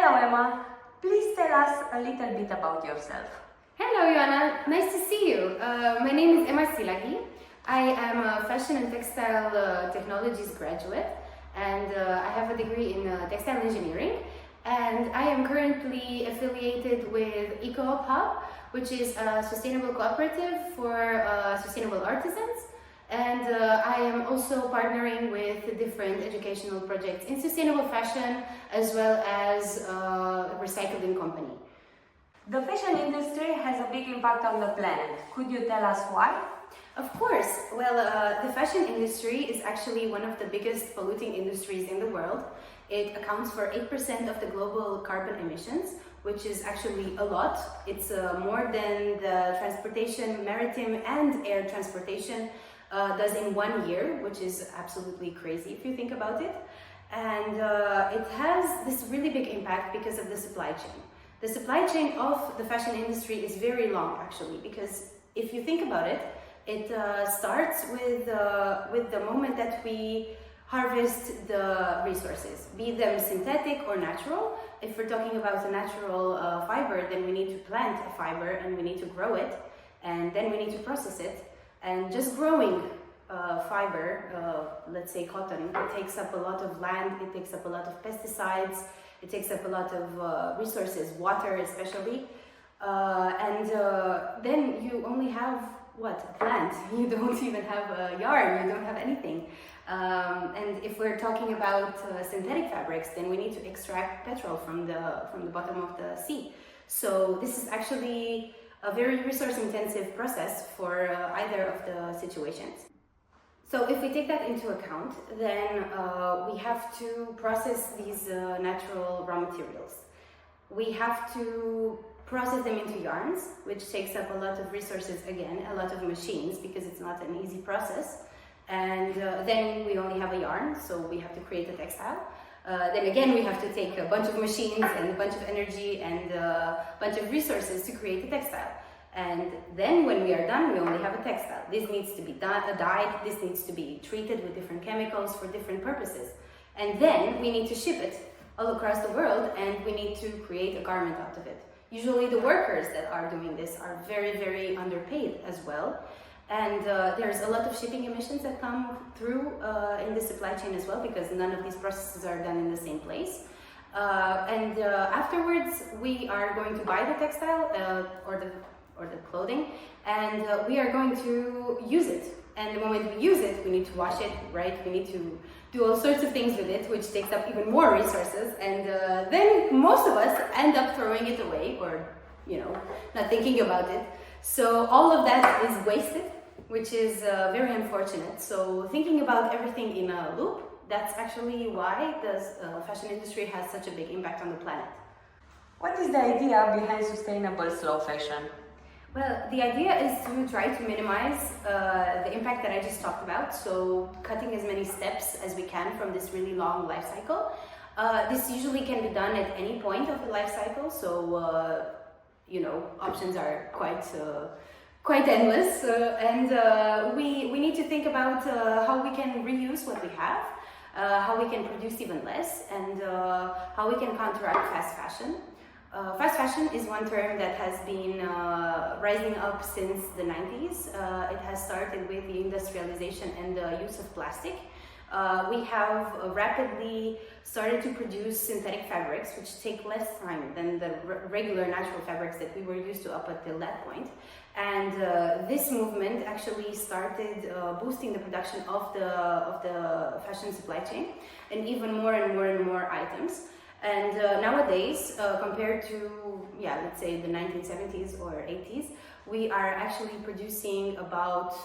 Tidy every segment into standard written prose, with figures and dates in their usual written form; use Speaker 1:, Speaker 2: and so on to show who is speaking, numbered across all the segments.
Speaker 1: Hello Emma, please tell us a little bit about yourself.
Speaker 2: Hello Ioana, nice to see you. My name is Emma Szilagyi. I am a fashion and textile technologies graduate, and I have a degree in textile engineering, and I am currently affiliated with Ecoop Hub, which is a sustainable cooperative for sustainable artisans, and I am also partnering with different educational projects in sustainable fashion as well as a recycling company.
Speaker 1: The fashion industry has a big impact on the planet. Could you tell us why?
Speaker 2: Of course. Well, the fashion industry is actually one of the biggest polluting industries in the world. It accounts for 8% of the global carbon emissions, which is actually a lot. It's more than the transportation, maritime and air transportation does in 1 year, which is absolutely crazy if you think about it. And it has this really big impact because of the supply chain. The supply chain of the fashion industry is very long, actually, because if you think about it, it starts with the moment that we harvest the resources, be them synthetic or natural. If we're talking about a natural fiber, then we need to plant a fiber and we need to grow it, and then we need to process it. And just growing fiber, let's say cotton, it takes up a lot of land, it takes up a lot of pesticides, it takes up a lot of resources, water especially, and then you only have what? A plant. You don't even have a yarn, you don't have anything. And if we're talking about synthetic fabrics, then we need to extract petrol from the bottom of the sea. So this is actually a very resource-intensive process for either of the situations. So if we take that into account, then we have to process these natural raw materials. We have to process them into yarns, which takes up a lot of resources again, a lot of machines, because it's not an easy process. And then we only have a yarn, so we have to create a textile. Then again, we have to take a bunch of machines and a bunch of energy and a bunch of resources to create a textile. And then when we are done, we only have a textile. This needs to be dyed, this needs to be treated with different chemicals for different purposes. And then we need to ship it all across the world, and we need to create a garment out of it. Usually the workers that are doing this are very, very underpaid as well. And there's a lot of shipping emissions that come through in the supply chain as well, because none of these processes are done in the same place. Afterwards, we are going to buy the textile or the clothing, and we are going to use it. And the moment we use it, we need to wash it, right? We need to do all sorts of things with it, which takes up even more resources. And then most of us end up throwing it away, or not thinking about it. So all of that is wasted, which is very unfortunate. So thinking about everything in a loop, that's actually why the fashion industry has such a big impact on the planet.
Speaker 1: What is the idea behind sustainable slow fashion?
Speaker 2: Well, the idea is to try to minimize the impact that I just talked about. So cutting as many steps as we can from this really long life cycle. This usually can be done at any point of the life cycle. So options are quite endless, and we need to think about how we can reuse what we have, how we can produce even less, and how we can counteract fast fashion. Fast fashion is one term that has been rising up since the 90s. It has started with the industrialization and the use of plastic. We have rapidly started to produce synthetic fabrics, which take less time than the regular natural fabrics that we were used to up until that point. And this movement actually started boosting the production of the fashion supply chain, and even more and more and more items. And nowadays, compared to, let's say the 1970s or 80s, we are actually producing about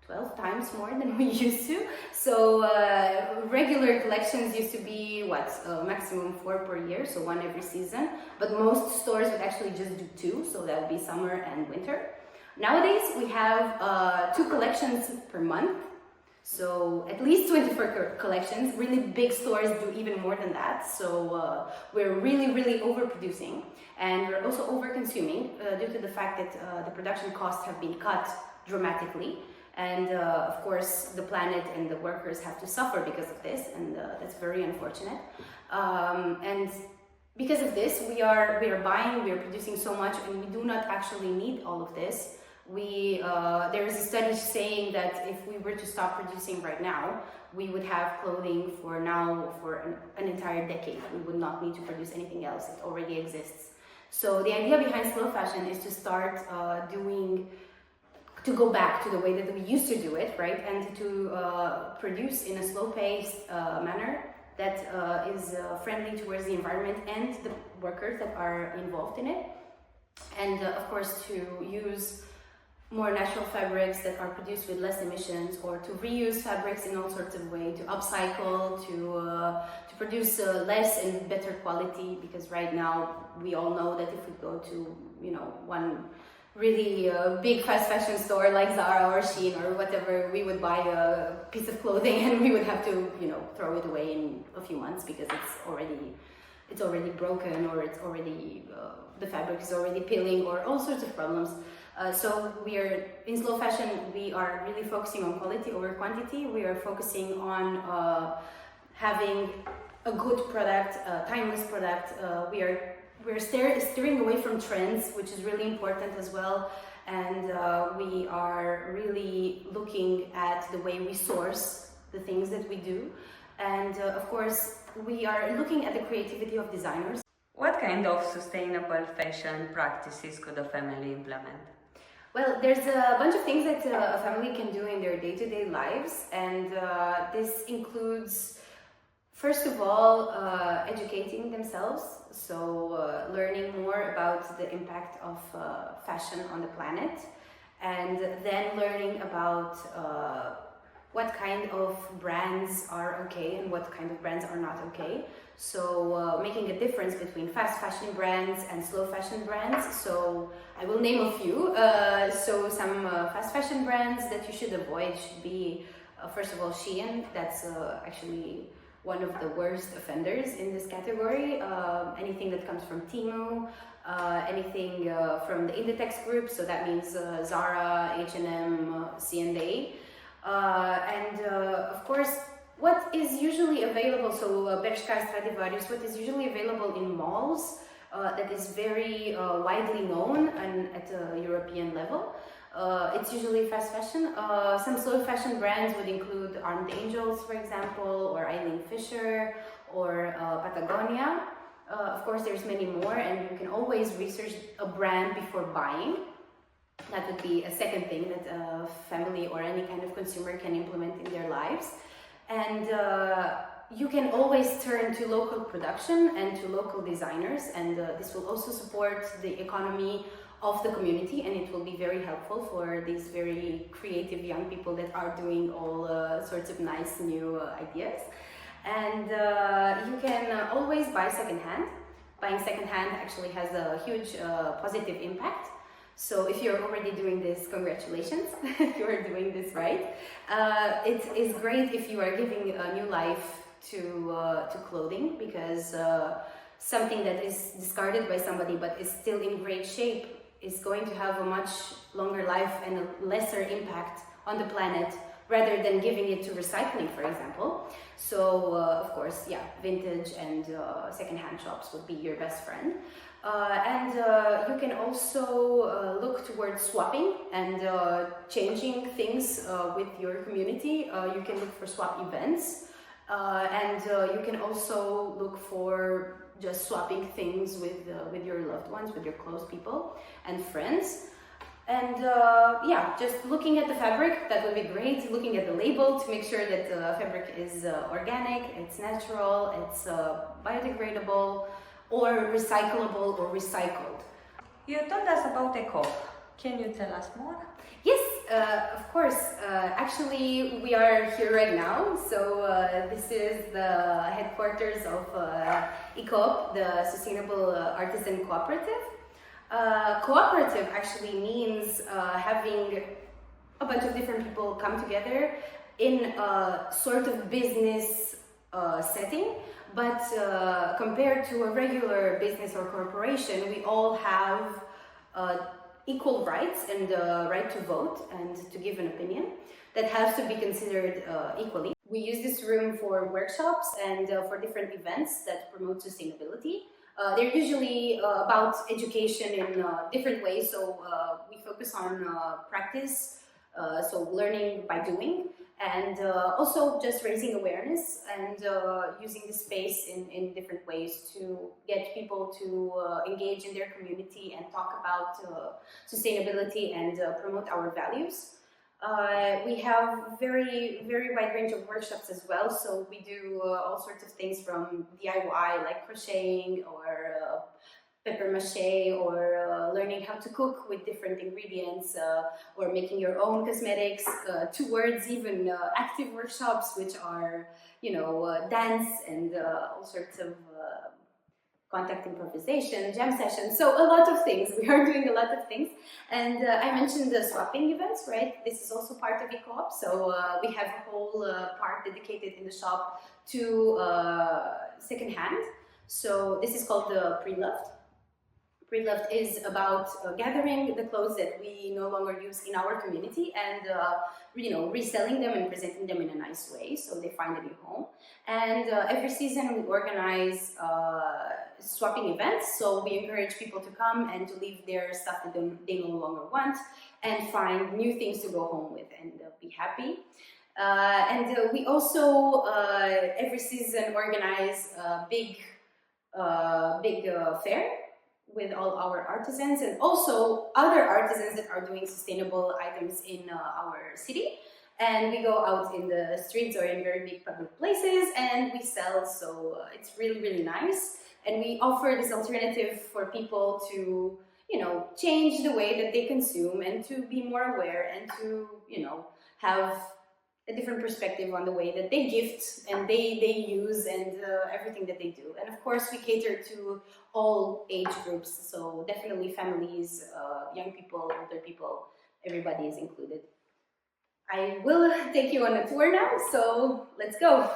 Speaker 2: 12 times more than we used to. So regular collections used to be maximum 4 per year, so 1 every season. But most stores would actually just do 2, so that would be summer and winter. Nowadays, we have 2 collections per month. So at least 24 collections. Really big stores do even more than that. So we're really, really overproducing, and we're also over-consuming due to the fact that the production costs have been cut dramatically. And of course, the planet and the workers have to suffer because of this, and that's very unfortunate. And because of this, we are producing so much, and we do not actually need all of this. There is a study saying that if we were to stop producing right now, we would have clothing for an entire decade. We would not need to produce anything else. It already exists. So the idea behind slow fashion is to start to go back to the way that we used to do it, right? And to produce in a slow-paced manner that is friendly towards the environment and the workers that are involved in it. And of course, to use more natural fabrics that are produced with less emissions, or to reuse fabrics in all sorts of ways, to upcycle, to produce less and better quality, because right now we all know that if we go to one really big fast fashion store like Zara or Shein or whatever, we would buy a piece of clothing and we would have to throw it away in a few months because it's already broken, or it's already the fabric is already peeling, or all sorts of problems. So we are in slow fashion. We are really focusing on quality over quantity. We are focusing on having a good product, a timeless product. We're steering away from trends, which is really important as well. And we are really looking at the way we source the things that we do. And of course, we are looking at the creativity of designers.
Speaker 1: What kind of sustainable fashion practices could a family implement?
Speaker 2: Well, there's a bunch of things that a family can do in their day-to-day lives, and this includes, first of all, educating themselves, so learning more about the impact of fashion on the planet, and then learning about what kind of brands are okay and what kind of brands are not okay. So making a difference between fast fashion brands and slow fashion brands. So I will name a few. So some fast fashion brands that you should avoid should be, first of all, Shein. That's actually one of the worst offenders in this category. Anything that comes from Temu, anything from the Inditex group, so that means Zara, H&M, C&A. And of course, what is usually available, so Bershka, Stradivarius, what is usually available in malls that is very widely known and at a European level, it's usually fast fashion. Some slow fashion brands would include Armed Angels, for example, or Eileen Fisher, or Patagonia. Of course, there's many more, and you can always research a brand before buying. That would be a second thing that a family or any kind of consumer can implement in their lives. And you can always turn to local production and to local designers, and this will also support the economy of the community, and it will be very helpful for these very creative young people that are doing all sorts of nice new ideas. And you can always buy secondhand. Buying secondhand actually has a huge positive impact. So if you're already doing this, congratulations, you are doing this right. It is great if you are giving a new life to clothing, because something that is discarded by somebody but is still in great shape is going to have a much longer life and a lesser impact on the planet, rather than giving it to recycling, for example. So of course, yeah, vintage and secondhand shops would be your best friend. And you can also look towards swapping and changing things with your community. You can look for swap events, and you can also look for just swapping things with your loved ones, with your close people and friends. And yeah, just looking at the fabric, that would be great. Looking at the label to make sure that the fabric is organic, it's natural, it's biodegradable, or recyclable or recycled.
Speaker 1: You told us about Ecoop. Can you tell us more?
Speaker 2: Yes, of course. Actually, we are here right now. So this is the headquarters of Ecoop, the Sustainable Artisan Cooperative. Cooperative actually means having a bunch of different people come together in a sort of business setting. But compared to a regular business or corporation, we all have equal rights and the right to vote and to give an opinion that has to be considered equally. We use this room for workshops and for different events that promote sustainability. They're usually about education in different ways. So we focus on practice, so learning by doing, and also just raising awareness and using the space in different ways to get people to engage in their community and talk about sustainability and promote our values. We have very wide range of workshops as well, so we do all sorts of things from DIY like crocheting or paper mache or learning how to cook with different ingredients or making your own cosmetics towards even active workshops, which are, you know, dance and all sorts of contact improvisation, jam sessions, so a lot of things. We are doing a lot of things. And I mentioned the swapping events, right? This is also part of Ecoop. So we have a whole part dedicated in the shop to secondhand. So this is called the PRELOVED. PRELOVED is about gathering the clothes that we no longer use in our community and you know, reselling them and presenting them in a nice way so they find a new home. And every season we organize swapping events, so we encourage people to come and to leave their stuff that they no longer want and find new things to go home with and be happy. And we also every season organize a big fair with all our artisans and also other artisans that are doing sustainable items in our city. And we go out in the streets or in very big public places and we sell, so it's really nice. And we offer this alternative for people to, you know, change the way that they consume and to be more aware and to, you know, have a different perspective on the way that they gift and they use and everything that they do. And of course we cater to all age groups, so definitely families, young people, older people, everybody is included. I will take you on a tour now, so let's go.